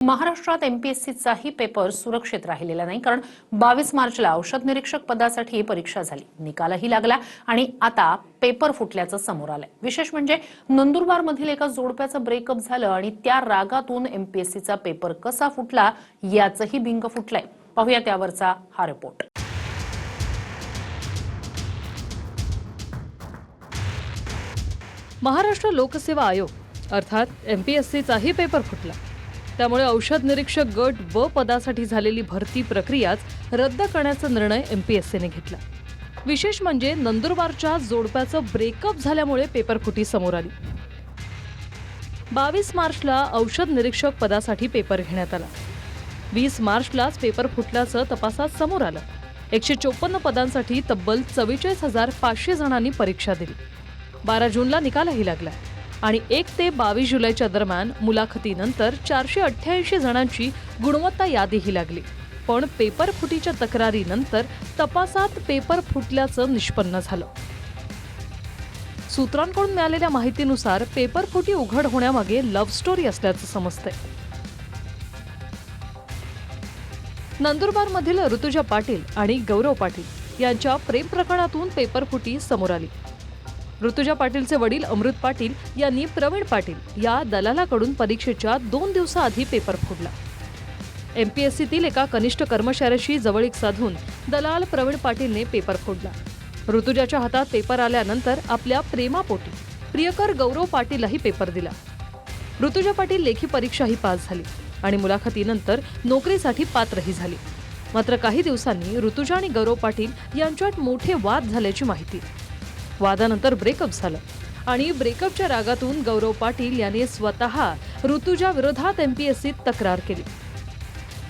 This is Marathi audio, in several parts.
महाराष्ट्रात एमपीएससीचाही पेपर सुरक्षित राहिलेला नाही, कारण 22 मार्चला औषध निरीक्षक पदासाठी परीक्षा झाली, निकालही लागला आणि आता पेपर फुटल्याचं समोर आलंय। विशेष म्हणजे नंदुरबारमधील एका जोडप्याचं ब्रेकअप झालं आणि त्या रागातून एमपीएससीचा पेपर कसा फुटला याचंही बिंग फुटलंय। पाहूया त्यावरचा हा रिपोर्ट। महाराष्ट्र लोकसेवा आयोग अर्थात एमपीएससीचाही पेपर फुटला। त्यामुळे औषध निरीक्षक गट व पदासाठी झालेली भरती प्रक्रियाच रद्द करण्याचा निर्णय एमपीएससीने घेतला। विशेष म्हणजे नंदुरबारच्या जोडप्याचं ब्रेकअप झाल्यामुळे पेपर फुटी समोर आली। 22 मार्चला औषध निरीक्षक पदासाठी पेपर घेण्यात आला। 20 मार्चलाच पेपर फुटल्याचं तपासात समोर आलं। 154 पदांसाठी तब्बल 44,500 जणांनी परीक्षा दिली। 12 जूनला निकालही लागला आणि 1 ते 22 जुलैच्या दरम्यान मुलाखतीनंतर 488 जणांची गुणवत्ता यादीही लागली। पण पेपर फुटीच्या तक्रारीनंतर तपासात पेपर फुटल्याचं निष्पन्न झालं। सूत्रांकडून मिळालेल्या माहितीनुसार पेपर फुटी उघड होण्यामागे लव्ह स्टोरी असल्याचं समजतंय। नंदुरबारमधील ऋतुजा पाटील आणि गौरव पाटील यांच्या प्रेम प्रकरणातून पेपर फुटी समोर आली। ऋतुजा पाटीलचे वडील अमृत पाटील यांनी प्रवीण पाटील या दलालाकडून परीक्षेच्या 2 दिवसाआधी पेपर फोडला। एमपीएससीतील एका कनिष्ठ कर्मचाऱ्याशी जवळीक साधून दलाल प्रवीण पाटीलने पेपर फोडला। ऋतुजाच्या हातात पेपर आल्यानंतर आपल्या प्रेमापोटी प्रियकर गौरव पाटीलही पेपर दिला। ऋतुजा पाटील लेखी परीक्षाही पास झाली आणि मुलाखतीनंतर नोकरीसाठी पात्रही झाली। मात्र काही दिवसांनी ऋतुजा आणि गौरव पाटील यांच्यात मोठे वाद झाल्याची माहिती। वादानंतर ब्रेकअप झालं आणि ब्रेकअपच्या रागातून गौरव पाटील यांनी स्वतः ऋतुजा विरोधात एमपीएससीत तक्रार केली।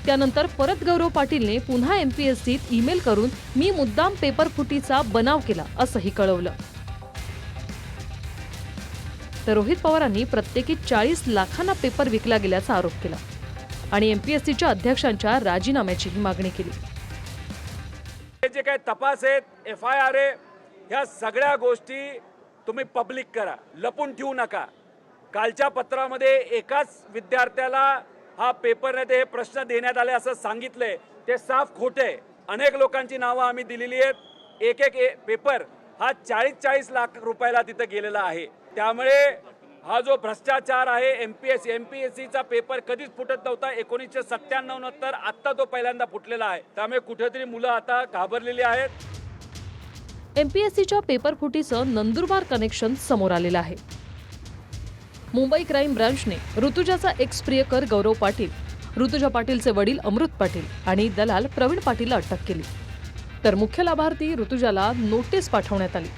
त्यानंतर परत गौरव पाटीलने पुन्हा एमपीएससीत ईमेल करून मी मुद्दाम पेपर फुटीचा बनाव केला असंही कळवलं। तर रोहित पवारांनी प्रत्येकी 40 लाखांना पेपर विकला गेल्याचा आरोप केला आणि एमपीएससीच्या अध्यक्षांच्या राजीनाम्याचीही मागणी केली। जे काही तपास आहेत, एफआयआर आहे, ह्या सगळ्या गोष्टी तुम्ही पब्लिक करा, लपून ठेवू नका। कालच्या पत्रामध्ये एकाच विद्यार्थ्याला हा पेपर नाही हे प्रश्न देण्यात आले असं सांगितलंय, ते साफ खोटे। अनेक लोकांची नावं आम्ही दिलेली आहेत। एक पेपर हा 40-40 लाख रुपयाला तिथं गेलेला आहे। त्यामुळे हा जो भ्रष्टाचार आहे, एमपीएससीचा पेपर कधीच फुटत नव्हता। 1997 नंतर आता तो पहिल्यांदा फुटलेला आहे। त्यामुळे कुठेतरी मुलं आता घाबरलेली आहेत। एमपीएससीच्या पेपर फुटीचं नंदुरबार कनेक्शन समोर आलेलं आहे। मुंबई क्राईम ब्रांचने ऋतुजाचा एक्स प्रियकर गौरव पाटील, ऋतुजा पाटीलचे वडील अमृत पाटील आणि दलाल प्रवीण पाटीलला अटक केली। तर मुख्य लाभार्थी ऋतुजाला नोटीस पाठवण्यात आली।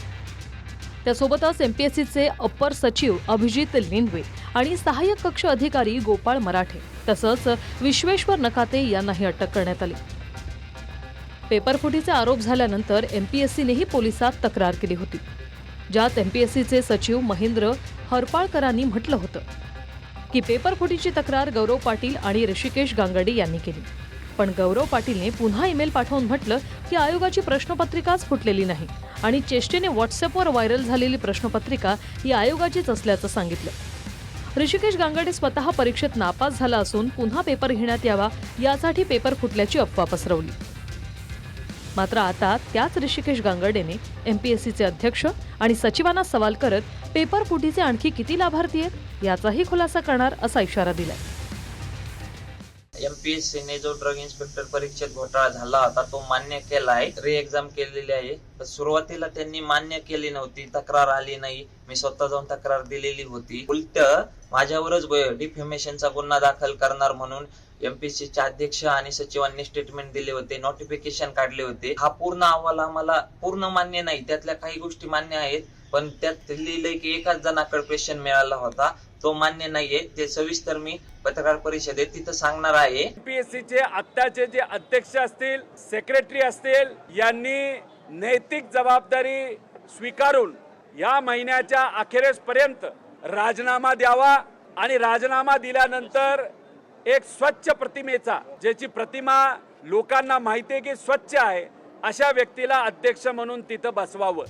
त्यासोबतच एमपीएससीचे अप्पर सचिव अभिजित लिंडवे आणि सहाय्यक कक्ष अधिकारी गोपाळ मराठे तसंच विश्वेश्वर नकाते यांनाही अटक करण्यात आली। पेपर फुटीचे आरोप झाल्यानंतर एमपीएससीनेही पोलिसात तक्रार केली होती, ज्यात एमपीएससीचे सचिव महेंद्र हरपाळकरांनी म्हटलं होतं की पेपर फुटीची तक्रार गौरव पाटील आणि ऋषिकेश गांगर्डे यांनी केली। पण गौरव पाटीलने पुन्हा ईमेल पाठवून म्हटलं की आयोगाची प्रश्नपत्रिकाच फुटलेली नाही आणि चेष्टेने व्हॉट्सअपवर व्हायरल झालेली प्रश्नपत्रिका ही आयोगाचीच असल्याचं सांगितलं। ऋषिकेश गांगर्डे स्वतः परीक्षेत नापास झाला असून पुन्हा पेपर घेण्यात यावा यासाठी पेपर फुटल्याची अफवा पसरवली। मात्र आता त्याच ऋषिकेश गांगर्डेने एमपीएससीचे अध्यक्ष आणि सचिवांना सवाल करत पेपर फुटीचे आणखी किती लाभार्थी आहेत याचाही खुलासा करणार असा इशारा दिलाय। एमपीएससीने जो ड्रग इन्स्पेक्टर परीक्षेत घोटाळा झाला होता तो मान्य केला आहे, री एक्झाम केलेली आहे। तर सुरुवातीला त्यांनी मान्य केली नव्हती, तक्रार आली नाही, मी स्वतः जाऊन तक्रार दिलेली होती। उलट माझ्यावरच डिफेमेशनचा गुन्हा दाखल करणार म्हणून एमपीएससीचे अध्यक्ष आणि सचिवांनी स्टेटमेंट दिले होते, नोटिफिकेशन काढले होते। हा पूर्ण अहवाल आम्हाला पूर्ण मान्य नाही, त्यातल्या काही गोष्टी मान्य आहेत, पण त्यात लिहिलंय की एकाच जणाकडे क्वेश्चन मिळाला होता, तो मान्य नाहीये। ते सविस्तर मी पत्रकार परिषदेत तिथं सांगणार आहे। एमपीएससीचे आत्ताचे जे अध्यक्ष असतील, सेक्रेटरी असतील, यांनी नैतिक जबाबदारी स्वीकारून या महिन्याच्या अखेरेपर्यंत राजीनामा द्यावा आणि राजीनामा दिल्यानंतर एक स्वच्छ प्रतिमेचा, ज्याची प्रतिमा लोकांना माहिती आहे की स्वच्छ आहे, अशा व्यक्तीला अध्यक्ष म्हणून तिथं बसवावं।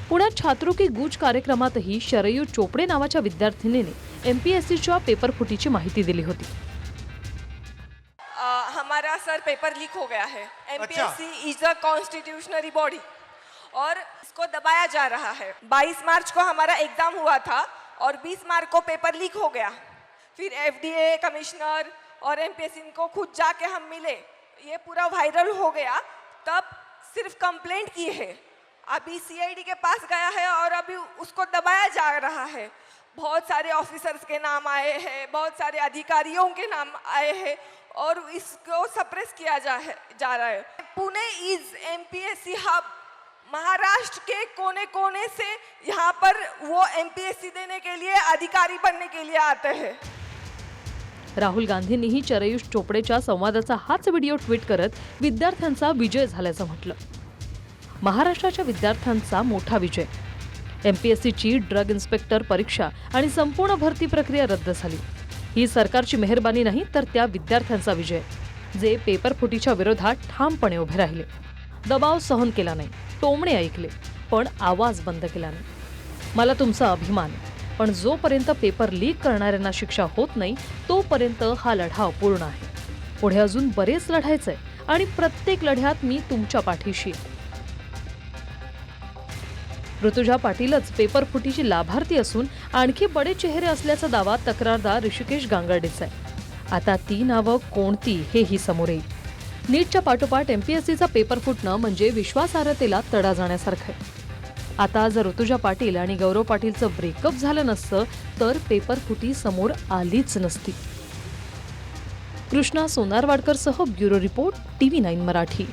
पुण्यात छात्रों की गूंज कार्यक्रमातही शरयू चोपडे नावाच्या विद्यार्थिनीने MPSCच्या पेपर फुटीची माहिती दिली होती. हमारा सर पेपर लीक हो गया है. MPSC इज अ कॉन्स्टिट्यूशनरी बॉडी और इसको दबाया जा रहा है. 22 मार्च को हमारा एग्जाम हुआ था और 20 मार्च को पेपर लीक हो गया. फिर FDA कमिश्नर और MPSC को खुद जाके हम मिले, ये पूरा वायरल हो गया. तब सिर्फ कंप्लेंट की है, अभी CID के पास गया है और अभी उसको दबाया जा रहा है. बहुत सारे ऑफिसर्स के नाम आए हैं, बहुत सारे अधिकारियों के नाम आए हैं और इसको सप्रेस किया जा रहा है. Pune is MPSC hub. Maharashtra के कोने कोने से यहाँ पर वो MPSC देने के लिए, अधिकारी बनने के लिए आते हैं. राहुल गांधींनीही चरयुष चोपडेच्या संवादाचा हाच व्हिडिओ ट्विट करत विद्यार्थ्यांचा विजय झाल्याचं म्हटलं. महाराष्ट्राच्या विद्यार्थ्यांचा मोठा विजय. MPSCची ड्रग इन्स्पेक्टर परीक्षा आणि संपूर्ण भरती प्रक्रिया रद्द झाली. ही सरकारची मेहरबानी नाही तर त्या विद्यार्थ्यांचा विजय, जे पेपर फुटीच्या विरोधात ठामपणे उभे राहिले. दबाव सहन केला नाही, टोमणे ऐकले, पण आवाज बंद केला नाही. मला तुमचा अभिमान, पण जोपर्यंत पेपर लीक करणाऱ्यांना शिक्षा होत नाही तोपर्यंत हा लढा अपूर्ण आहे. पुढे अजून बरेच लढायचंय आणि प्रत्येक लढ्यात मी तुमच्या पाठीशी. ऋतुजा पाटीलच पेपर फुटीची लाभार्थी असून आणखी बडे चेहरे असल्याचा दावा तक्रारदार ऋषिकेश गांगर्डेचा आहे. आता ती नावं कोणती हेही समोर येईल. नीटच्या पाठोपाठ MPSCचा पेपर फुटणं म्हणजे विश्वासार्हतेला तडा जाण्यासारखं आहे. आता जर ऋतुजा पाटील आणि गौरव पाटीलचं ब्रेकअप झालं नसतं तर पेपर फुटी समोर आलीच नसती. कृष्णा सोनारवाडकरसह ब्युरो रिपोर्ट TV9 मराठी.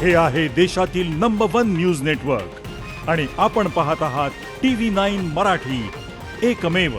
हे आहे देशातील नंबर 1 न्यूज नेटवर्क आणि आपण पाहत आहात TV9 मराठी, एकमेव.